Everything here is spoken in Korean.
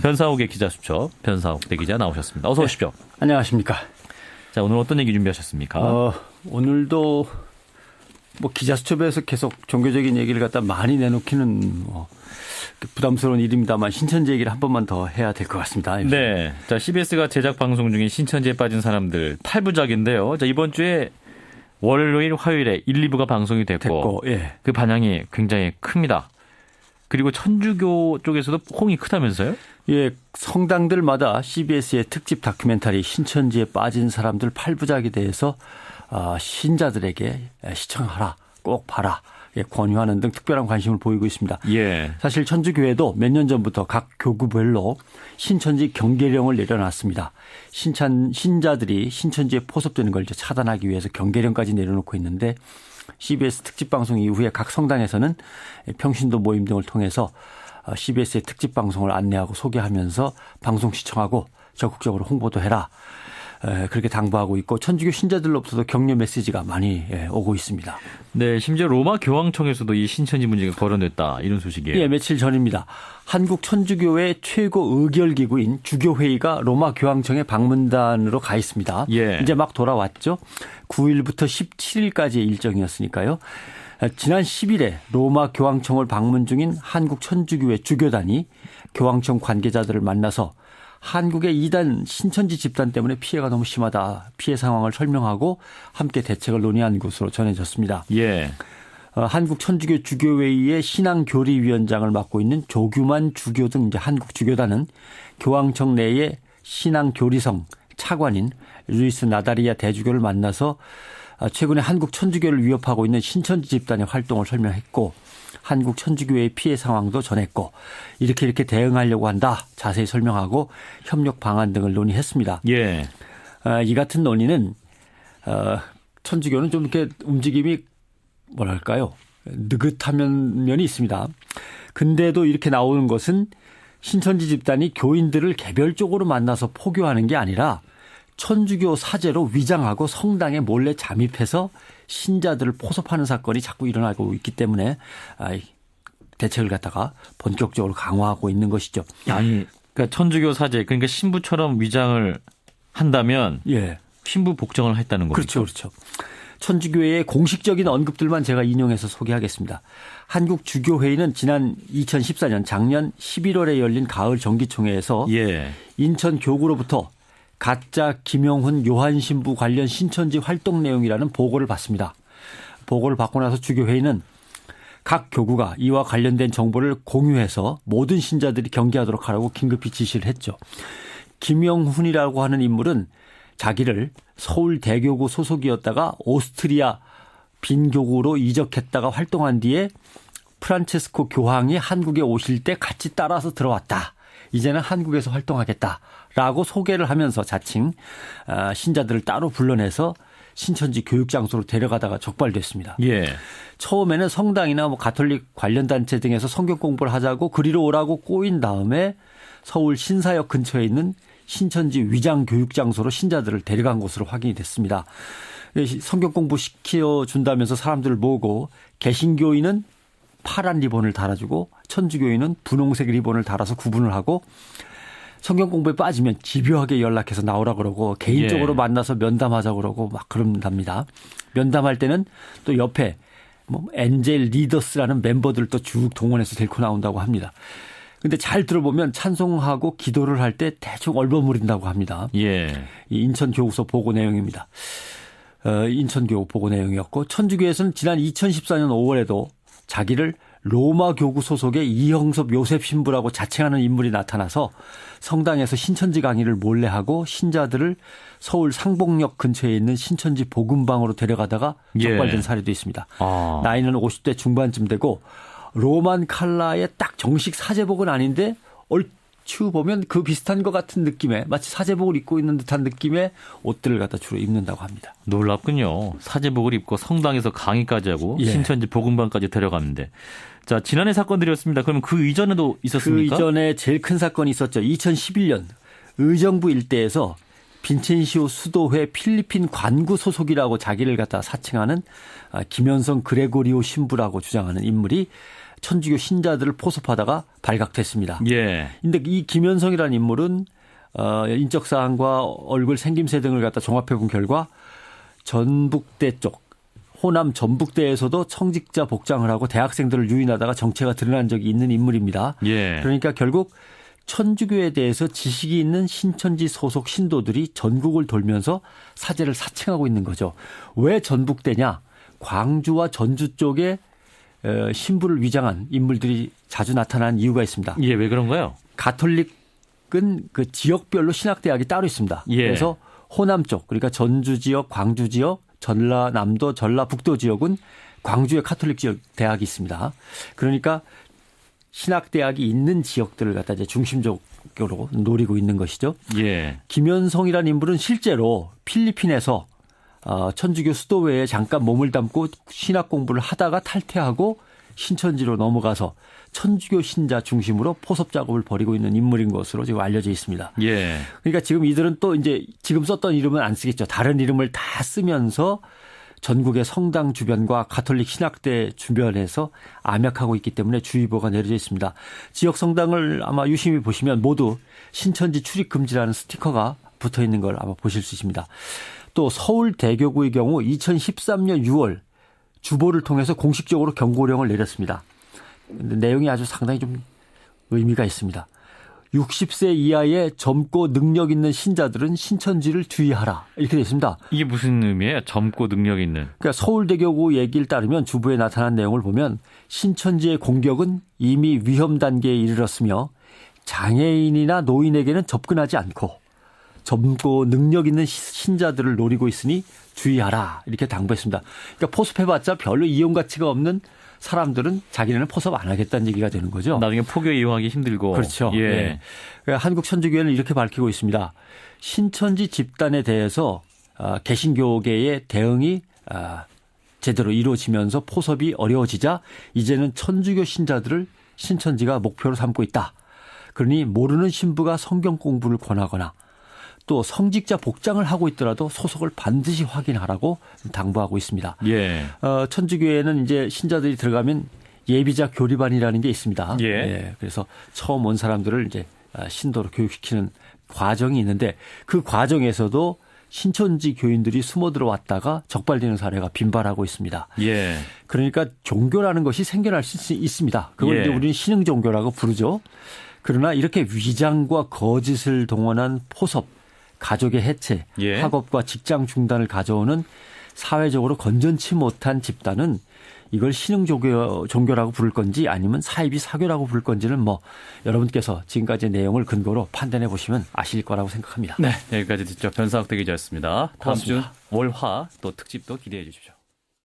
변사옥의 기자수첩 변사옥 대기자 나오셨습니다. 어서 오십시오. 네, 안녕하십니까. 자, 오늘 어떤 얘기 준비하셨습니까? 오늘도 기자수첩에서 계속 종교적인 얘기를 갖다 많이 내놓기는 부담스러운 일입니다만 신천지 얘기를 한 번만 더 해야 될 것 같습니다. 네. 자, CBS가 제작 방송 중인 신천지에 빠진 사람들 8부작인데요. 자, 이번 주에 월요일, 화요일에 1, 2부가 방송이 됐고 예. 그 반향이 굉장히 큽니다. 그리고 천주교 쪽에서도 홍이 크다면서요? 예, 성당들마다 CBS의 특집 다큐멘터리 신천지에 빠진 사람들 8부작에 대해서 신자들에게 시청하라, 꼭 봐라, 권유하는 등 특별한 관심을 보이고 있습니다. 예. 사실 천주교회도 몇 년 전부터 각 교구별로 신천지 경계령을 내려놨습니다. 신자들이 신천지에 포섭되는 걸 이제 차단하기 위해서 경계령까지 내려놓고 있는데 CBS 특집 방송 이후에 각 성당에서는 평신도 모임 등을 통해서 CBS의 특집 방송을 안내하고 소개하면서 방송 시청하고 적극적으로 홍보도 해라. 그렇게 당부하고 있고 천주교 신자들로부터도 격려 메시지가 많이 오고 있습니다. 네, 심지어 로마 교황청에서도 이 신천지 문제가 거론됐다 이런 소식이에요. 예, 며칠 전입니다. 한국 천주교회 최고 의결기구인 주교회의가 로마 교황청에 방문단으로 가 있습니다. 예. 이제 막 돌아왔죠. 9일부터 17일까지의 일정이었으니까요. 지난 10일에 로마 교황청을 방문 중인 한국 천주교회 주교단이 교황청 관계자들을 만나서 한국의 이단 신천지 집단 때문에 피해가 너무 심하다. 피해 상황을 설명하고 함께 대책을 논의한 것으로 전해졌습니다. 예. 한국 천주교 주교회의의 신앙교리위원장을 맡고 있는 조규만 주교 등 이제 한국 주교단은 교황청 내의 신앙교리성 차관인 루이스 나다리아 대주교를 만나서 최근에 한국 천주교를 위협하고 있는 신천지 집단의 활동을 설명했고 한국 천주교회의 피해 상황도 전했고 이렇게 대응하려고 한다. 자세히 설명하고 협력 방안 등을 논의했습니다. 예. 이 같은 논의는 천주교는 좀 이렇게 움직임이 뭐랄까요? 느긋한 면이 있습니다. 근데도 이렇게 나오는 것은 신천지 집단이 교인들을 개별적으로 만나서 포교하는 게 아니라 천주교 사제로 위장하고 성당에 몰래 잠입해서 신자들을 포섭하는 사건이 자꾸 일어나고 있기 때문에 대책을 갖다가 본격적으로 강화하고 있는 것이죠. 아니, 그러니까 천주교 사제, 그러니까 신부처럼 위장을 한다면 예. 신부 복종을 했다는 거죠. 그렇죠. 천주교회의 공식적인 언급들만 제가 인용해서 소개하겠습니다. 한국 주교회의는 지난 2014년 작년 11월에 열린 가을 정기총회에서 예. 인천 교구로부터 가짜 김영훈 요한 신부 관련 신천지 활동 내용이라는 보고를 받습니다. 보고를 받고 나서 주교회의는 각 교구가 이와 관련된 정보를 공유해서 모든 신자들이 경계하도록 하라고 긴급히 지시를 했죠. 김영훈이라고 하는 인물은 자기를 서울대교구 소속이었다가 오스트리아 빈교구로 이적했다가 활동한 뒤에 프란체스코 교황이 한국에 오실 때 같이 따라서 들어왔다. 이제는 한국에서 활동하겠다라고 소개를 하면서 자칭 신자들을 따로 불러내서 신천지 교육장소로 데려가다가 적발됐습니다. 예. 처음에는 성당이나 가톨릭 관련 단체 등에서 성경 공부를 하자고 그리로 오라고 꼬인 다음에 서울 신사역 근처에 있는 신천지 위장 교육장소로 신자들을 데려간 것으로 확인이 됐습니다. 성경 공부 시켜준다면서 사람들을 모으고 개신교인은 파란 리본을 달아주고 천주교인은 분홍색 리본을 달아서 구분을 하고 성경 공부에 빠지면 집요하게 연락해서 나오라 그러고 개인적으로 만나서 면담하자 그러고 막 그런답니다. 면담할 때는 또 옆에 엔젤 리더스라는 멤버들도 쭉 동원해서 데리고 나온다고 합니다. 근데 잘 들어보면 찬송하고 기도를 할 때 대충 얼버무린다고 합니다. 예. 이 인천교구서 보고 내용입니다. 인천교구 보고 내용이었고 천주교에서는 지난 2014년 5월에도 자기를 로마 교구 소속의 이형섭 요셉 신부라고 자칭하는 인물이 나타나서 성당에서 신천지 강의를 몰래 하고 신자들을 서울 상복역 근처에 있는 신천지 복음방으로 데려가다가 적발된 사례도 있습니다. 나이는 50대 중반쯤 되고 로만 칼라의 딱 정식 사제복은 아닌데 얼추 보면 그 비슷한 것 같은 느낌의 마치 사제복을 입고 있는 듯한 느낌의 옷들을 갖다 주로 입는다고 합니다. 놀랍군요. 사제복을 입고 성당에서 강의까지 하고 신천지 복음방까지 데려갔는데. 자, 지난해 사건들이었습니다. 그러면 그 이전에도 있었습니까? 그 이전에 제일 큰 사건이 있었죠. 2011년 의정부 일대에서 빈첸시오 수도회 필리핀 관구 소속이라고 자기를 갖다 사칭하는 김현성 그레고리오 신부라고 주장하는 인물이 천주교 신자들을 포섭하다가 발각됐습니다. 예. 근데 이 김현성이라는 인물은 인적 사항과 얼굴 생김새 등을 갖다 종합해 본 결과 전북대 쪽 호남 전북대에서도 청직자 복장을 하고 대학생들을 유인하다가 정체가 드러난 적이 있는 인물입니다. 예. 그러니까 결국 천주교에 대해서 지식이 있는 신천지 소속 신도들이 전국을 돌면서 사제를 사칭하고 있는 거죠. 왜 전북대냐? 광주와 전주 쪽에 신부를 위장한 인물들이 자주 나타난 이유가 있습니다. 예, 왜 그런가요? 가톨릭은 그 지역별로 신학대학이 따로 있습니다. 예. 그래서 호남 쪽, 그러니까 전주 지역, 광주 지역, 전라남도, 전라북도 지역은 광주에 가톨릭 지역 대학이 있습니다. 그러니까 신학대학이 있는 지역들을 갖다 이제 중심적으로 노리고 있는 것이죠. 예. 김현성이라는 인물은 실제로 필리핀에서 천주교 수도회에 잠깐 몸을 담고 신학 공부를 하다가 탈퇴하고 신천지로 넘어가서 천주교 신자 중심으로 포섭 작업을 벌이고 있는 인물인 것으로 지금 알려져 있습니다. 예. 그러니까 지금 이들은 또 이제 지금 썼던 이름은 안 쓰겠죠. 다른 이름을 다 쓰면서 전국의 성당 주변과 가톨릭 신학대 주변에서 암약하고 있기 때문에 주의보가 내려져 있습니다. 지역 성당을 아마 유심히 보시면 모두 신천지 출입 금지라는 스티커가 붙어 있는 걸 아마 보실 수 있습니다. 또 서울대교구의 경우 2013년 6월 주보를 통해서 공식적으로 경고령을 내렸습니다. 근데 내용이 아주 상당히 좀 의미가 있습니다. 60세 이하의 젊고 능력 있는 신자들은 신천지를 주의하라. 이렇게 되어 있습니다. 이게 무슨 의미예요? 젊고 능력 있는. 그러니까 서울대교구 얘기를 따르면 주보에 나타난 내용을 보면 신천지의 공격은 이미 위험 단계에 이르렀으며 장애인이나 노인에게는 접근하지 않고 젊고 능력 있는 신자들을 노리고 있으니 주의하라. 이렇게 당부했습니다. 그러니까 포섭해봤자 별로 이용 가치가 없는 사람들은 자기네는 포섭 안 하겠다는 얘기가 되는 거죠. 나중에 포교 이용하기 힘들고. 그렇죠. 예. 네. 그러니까 한국 천주교회는 이렇게 밝히고 있습니다. 신천지 집단에 대해서 개신교계의 대응이 제대로 이루어지면서 포섭이 어려워지자 이제는 천주교 신자들을 신천지가 목표로 삼고 있다. 그러니 모르는 신부가 성경 공부를 권하거나 또 성직자 복장을 하고 있더라도 소속을 반드시 확인하라고 당부하고 있습니다. 예. 천주교회는 이제 신자들이 들어가면 예비자 교리반이라는 게 있습니다. 예. 예. 그래서 처음 온 사람들을 이제 신도로 교육시키는 과정이 있는데 그 과정에서도 신천지 교인들이 숨어 들어왔다가 적발되는 사례가 빈발하고 있습니다. 예. 그러니까 종교라는 것이 생겨날 수 있습니다. 그걸 예. 이제 우리는 신흥 종교라고 부르죠. 그러나 이렇게 위장과 거짓을 동원한 포섭, 가족의 해체, 예. 학업과 직장 중단을 가져오는 사회적으로 건전치 못한 집단은 이걸 신흥 종교라고 부를 건지 아니면 사이비 사교라고 부를 건지는 뭐 여러분께서 지금까지의 내용을 근거로 판단해 보시면 아실 거라고 생각합니다. 네. 여기까지 듣죠. 변상학 대기자였습니다. 다음 주 고맙습니다. 월화 또 특집도 기대해 주십시오.